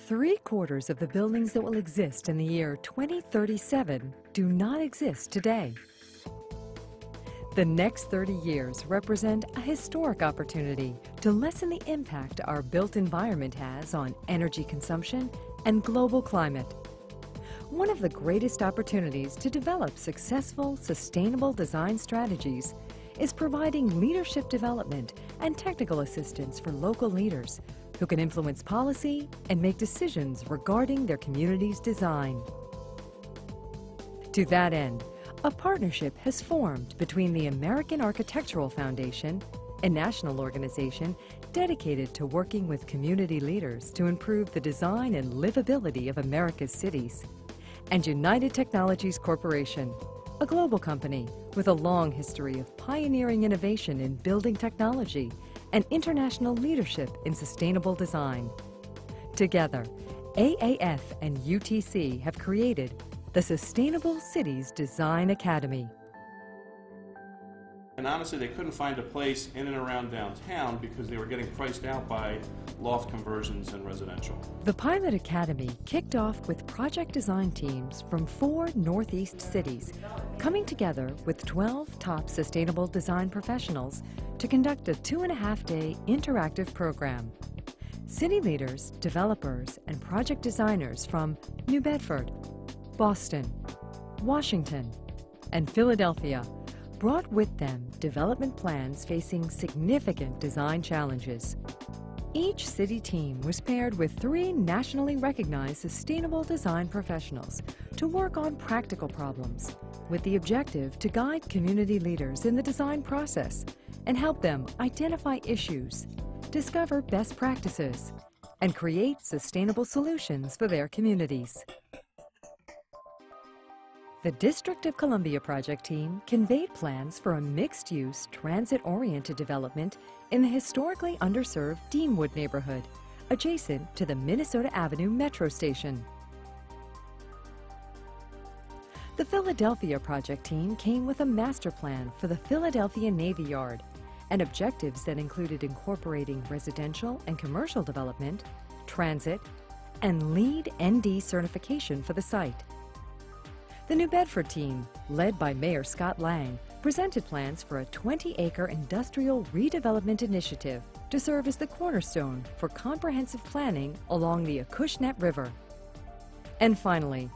3/4 of the buildings that will exist in the year 2037 do not exist today. The next 30 years represent a historic opportunity to lessen the impact our built environment has on energy consumption and global climate. One of the greatest opportunities to develop successful, sustainable design strategies is providing leadership development and technical assistance for local leaders who can influence policy and make decisions regarding their community's design. To that end, a partnership has formed between the American Architectural Foundation, a national organization dedicated to working with community leaders to improve the design and livability of America's cities, and United Technologies Corporation, a global company with a long history of pioneering innovation in building technology and international leadership in sustainable design. Together, AAF and UTC have created the Sustainable Cities Design Academy. And honestly, they couldn't find a place in and around downtown because they were getting priced out by loft conversions and residential. The Pilot Academy kicked off with project design teams from 4 Northeast cities, coming together with 12 top sustainable design professionals to conduct a 2.5-day interactive program. City leaders, developers, and project designers from New Bedford, Boston, Washington, and Philadelphia brought with them development plans facing significant design challenges. Each city team was paired with 3 nationally recognized sustainable design professionals to work on practical problems, with the objective to guide community leaders in the design process and help them identify issues, discover best practices, and create sustainable solutions for their communities. The District of Columbia project team conveyed plans for a mixed-use, transit-oriented development in the historically underserved Deanwood neighborhood, adjacent to the Minnesota Avenue Metro Station. The Philadelphia project team came with a master plan for the Philadelphia Navy Yard and objectives that included incorporating residential and commercial development, transit, and LEED ND certification for the site. The New Bedford team, led by Mayor Scott Lang, presented plans for a 20-acre industrial redevelopment initiative to serve as the cornerstone for comprehensive planning along the Acushnet River. And finally,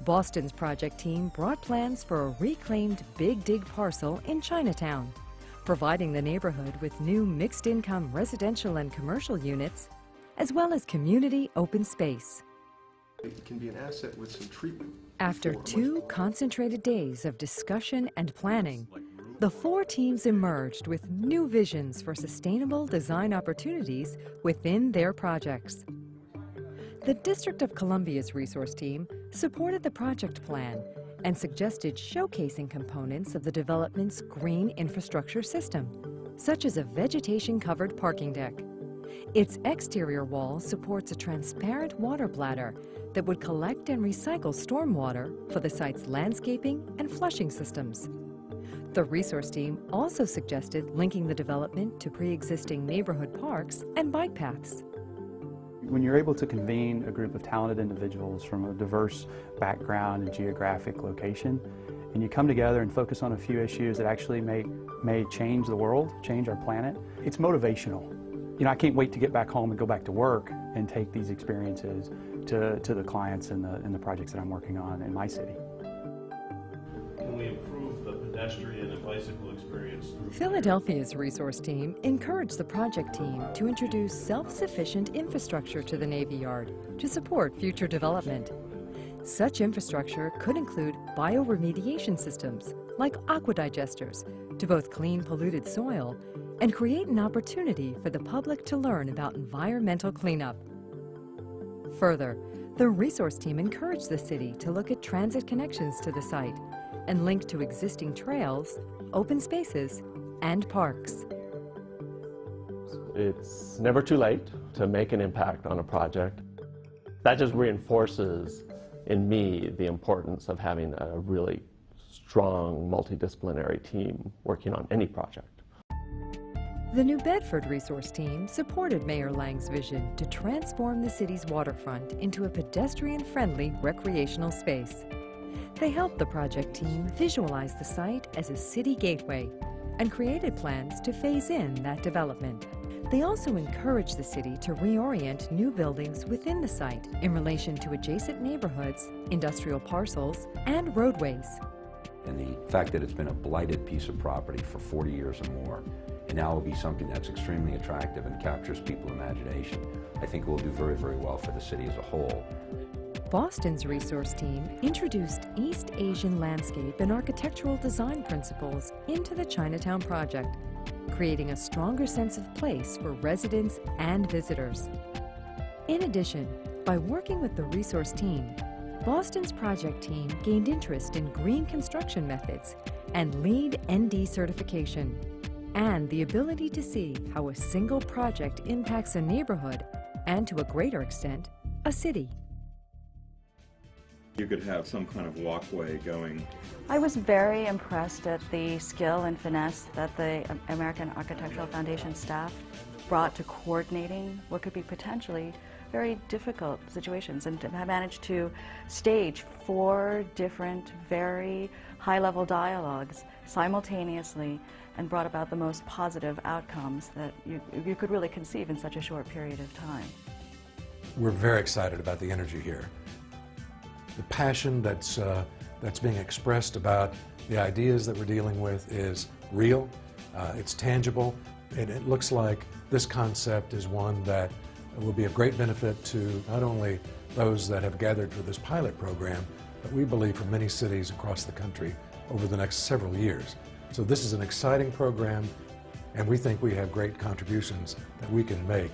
Boston's project team brought plans for a reclaimed Big Dig parcel in Chinatown, providing the neighborhood with new mixed-income residential and commercial units, as well as community open space. It can be an asset with some treatment. After 2 concentrated days of discussion and planning, the 4 teams emerged with new visions for sustainable design opportunities within their projects. The District of Columbia's resource team supported the project plan and suggested showcasing components of the development's green infrastructure system, such as a vegetation-covered parking deck. Its exterior wall supports a transparent water bladder that would collect and recycle stormwater for the site's landscaping and flushing systems. The resource team also suggested linking the development to pre-existing neighborhood parks and bike paths. When you're able to convene a group of talented individuals from a diverse background and geographic location, and you come together and focus on a few issues that actually may change the world, change our planet, it's motivational. You know, I can't wait to get back home and go back to work and take these experiences to the clients and the projects that I'm working on in my city. Can we improve the pedestrian and bicycle experience? Philadelphia's resource team encouraged the project team to introduce self-sufficient infrastructure to the Navy Yard to support future development. Such infrastructure could include bioremediation systems like aquadigesters to both clean polluted soil and create an opportunity for the public to learn about environmental cleanup. Further, the resource team encouraged the city to look at transit connections to the site and link to existing trails, open spaces, and parks. It's never too late to make an impact on a project. That just reinforces in me the importance of having a really strong multidisciplinary team working on any project. The New Bedford Resource Team supported Mayor Lang's vision to transform the city's waterfront into a pedestrian-friendly recreational space. They helped the project team visualize the site as a city gateway and created plans to phase in that development. They also encouraged the city to reorient new buildings within the site in relation to adjacent neighborhoods, industrial parcels, and roadways. And the fact that it's been a blighted piece of property for 40 years or more, and now will be something that's extremely attractive and captures people's imagination, I think will do very, very well for the city as a whole. Boston's resource team introduced East Asian landscape and architectural design principles into the Chinatown project, creating a stronger sense of place for residents and visitors. In addition, by working with the resource team, Boston's project team gained interest in green construction methods and LEED ND certification, and the ability to see how a single project impacts a neighborhood and, to a greater extent, a city. You could have some kind of walkway going. I was very impressed at the skill and finesse that the American Architectural Foundation staff brought to coordinating what could be potentially very difficult situations, and to have managed to stage 4 different very high-level dialogues simultaneously and brought about the most positive outcomes that you could really conceive in such a short period of time. We're very excited about the energy here. The passion that's being expressed about the ideas that we're dealing with is real, it's tangible, and it looks like this concept is one that will be of great benefit to not only those that have gathered for this pilot program, but we believe for many cities across the country over the next several years. So this is an exciting program, and we think we have great contributions that we can make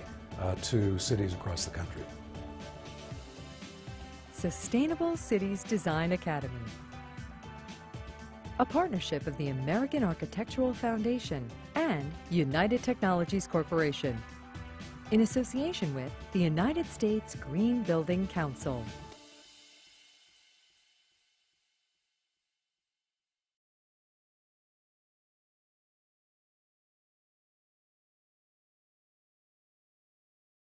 to cities across the country. Sustainable Cities Design Academy, a partnership of the American Architectural Foundation and United Technologies Corporation, in association with the United States Green Building Council.